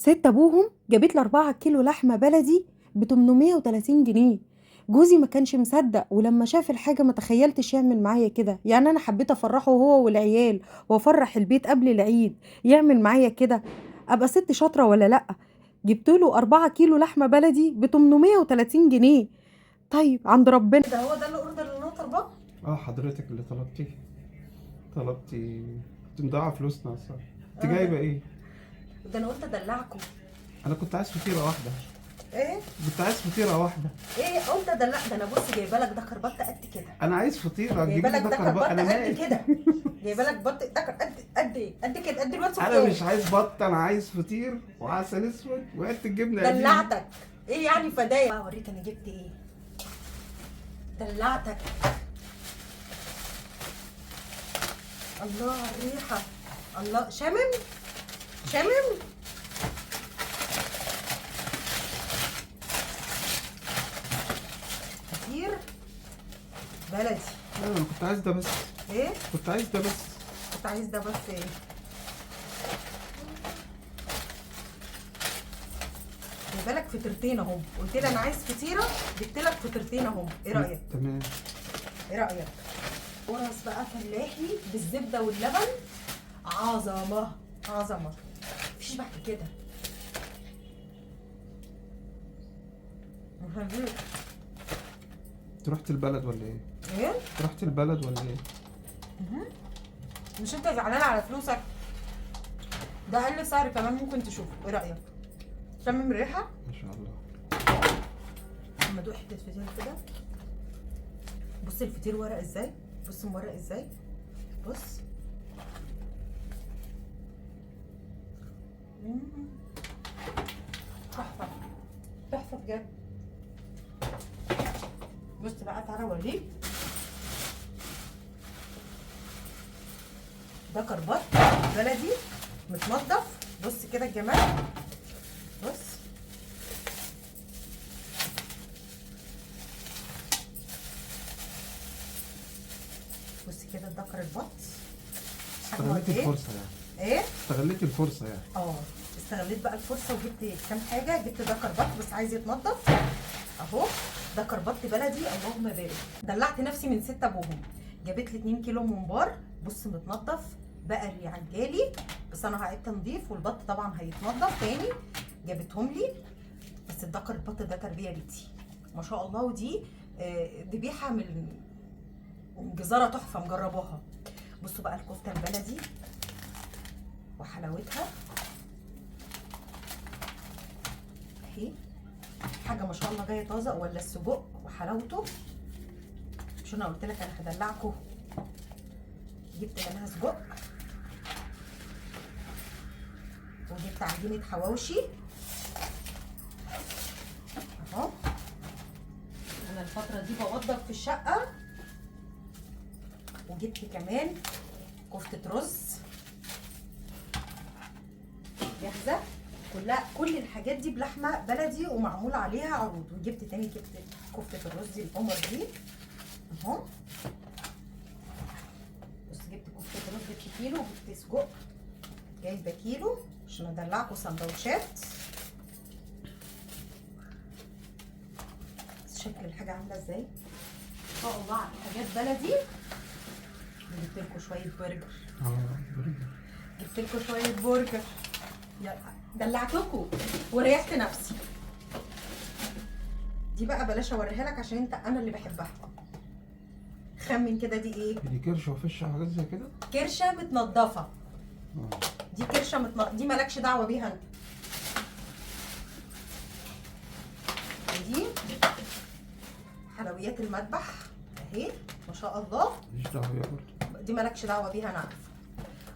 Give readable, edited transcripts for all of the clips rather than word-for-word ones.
ست ابوهم جابت لي 4 كيلو لحمه بلدي ب 830 جنيه. جوزي ما كانش مصدق، ولما شاف الحاجه ما تخيلتش يعمل معايا كده. يعني انا حبيت افرحه هو والعيال وافرح البيت قبل العيد، يعمل معايا كده؟ ابقى ست شاطره ولا لا؟ جبت له 4 كيلو لحمه بلدي ب 830 جنيه. طيب عند ربنا. ده هو ده الاوردر اللي انا طالباه. حضرتك اللي طلبتي كنت مضيعة فلوسنا صح. انت ده جايبة ايه؟ ده انا قلت ادلعكم. انا كنت عايز فطيرة واحدة. ايه كنت عايز فطيرة واحدة. ايه قلت ادلع؟ ده انا بص جايبه لك ده كربات قد كده. انا عايز فطيرة، جايبه تجيبي لي لك ده ده كربات، كربات انا قد مالي. كده. جايبه لك بط ده قد ايه؟ قد كده، قد الواد انا سكان. مش عايز بط، انا عايز فطير وعسل اسود وحتة جبنة قديمة. دلعتك ايه يعني فدايا؟ اوريك انا جبت ايه. دلعتك. الله على الريحه. الله شامم شامم. كتير بلدي. انا كنت عايز ده بس. ايه كنت عايز ده بس. كنت عايز ده بس ايه؟ جايبه لك فطيرتين اهو. قلت لي انا عايز فطيره، جبت لك فطيرتين اهو. ايه رايك؟ تمام. ايه رايك؟ قرص بقى فلاحي بالزبده واللبن. عظمه عظمه، مفيش بعد كده. مهزوك. انت رحت البلد ولا ايه؟ ايه؟ رحت البلد ولا ايه؟ مش انت زعلان على فلوسك؟ ده اقل سعر كمان ممكن تشوفه. ايه رايك؟ شمم الريحه. ما شاء الله. اما ادوق حته فطير كده. بص الفطير ورق ازاي، بص مورق ازاي، بص. تحفه تحفه بجد. بص بقى تعالى اوريك. ده كربات بلدي متنضف. بص كده الجمال. بص بص كده الدكر البط. استغليتي الفرصة يعني. ايه؟ استغليتي الفرصة يعني. استغليت بقى الفرصه وجبت كام حاجه. جبت ده كربات بس عايز يتنضف اهو. ده كربات بلدي اللهم بارك. دلعت نفسي من ست ابوهم. جابت لي 2 كيلو ممبار. بص متنضف بقري عجالي، بس انا هعيد تنظيف، والبط طبعا هيتنضف تاني. جابتهم لي. بس الدكر البط ده تربيه بيتي ما شاء الله. ودي ذبيحه من جزاره تحفه مجرباها. بصوا بقى الكفته البلدي وحلاوتها اهي. حاجه ما شاء الله جايه طازه. ولا السجق وحلاوته. مش انا قلت لك انا هدلعكم؟ جبت منها سجق وجبت عجينه حواوشي اهو. انا الفتره دي بوضب في الشقه. وجبت كمان كفته رز جاهزه كلها. كل الحاجات دي بلحمه بلدي ومعمول عليها عروض. وجبت تاني كفته الرز القمر دي اهو. بص جبت كفته رز، جبت كيلو. وجبت سجق جايبه كيلو عشان ادلعكم سندوتشات. شكل الحاجه عامله ازاي ما شاء الله على حاجات بلدي. جبت لكم شويه برجر. جبت لكم شويه برجر. يلا دلعتكم وريحت نفسي. دي بقى بلاش اوريها لك عشان انت انا اللي بحبها. خمن كده دي ايه؟ دي كرشه وفشه وحاجات زي كده. كرشه متنضفه. دي كرشه دي مالكش دعوه بيها انت. ودي حلويات المذبح اهي ما شاء الله. ماليش دعوه بيها برضه. دي مالكش دعوه بيها انا عارفه.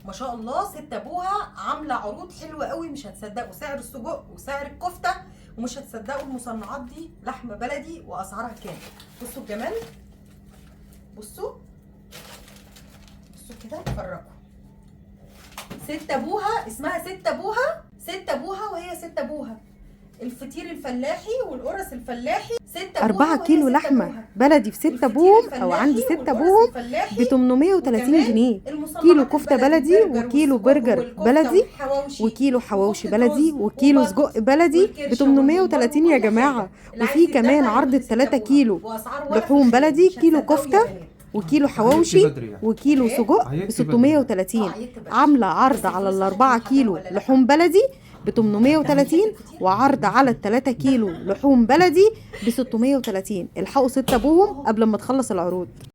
ما شاء الله ست ابوها عامله عروض حلوه قوي. مش هتصدقوا سعر السجق وسعر الكفته، ومش هتصدقوا المصنعات دي لحمه بلدي واسعارها كام. بصوا الجمال. بصوا كده اتفرجوا. ست ابوها اسمها ست ابوها. ست ابوها وهي ست ابوها. الفطير الفلاحي والقرص الفلاحي 4 كيلو لحمه بلدي في 6 بوم او عندي 6 بوم ب 830 جنيه. كيلو كفته بلدي وكيلو برجر بلدي وكيلو حواوشي بلدي وكيلو سجق بلدي ب 830 يا جماعه. وفي كمان عرض 3 كيلو لحوم بلدي، كيلو كفته وكيلو حواوشي وكيلو سجق ب 630. عامله عرض على ال4 كيلو لحوم بلدي ب 830 وعرض على ال3 كيلو لحوم بلدي ب 630. الحقوا 6 ابوهم قبل ما تخلص العروض.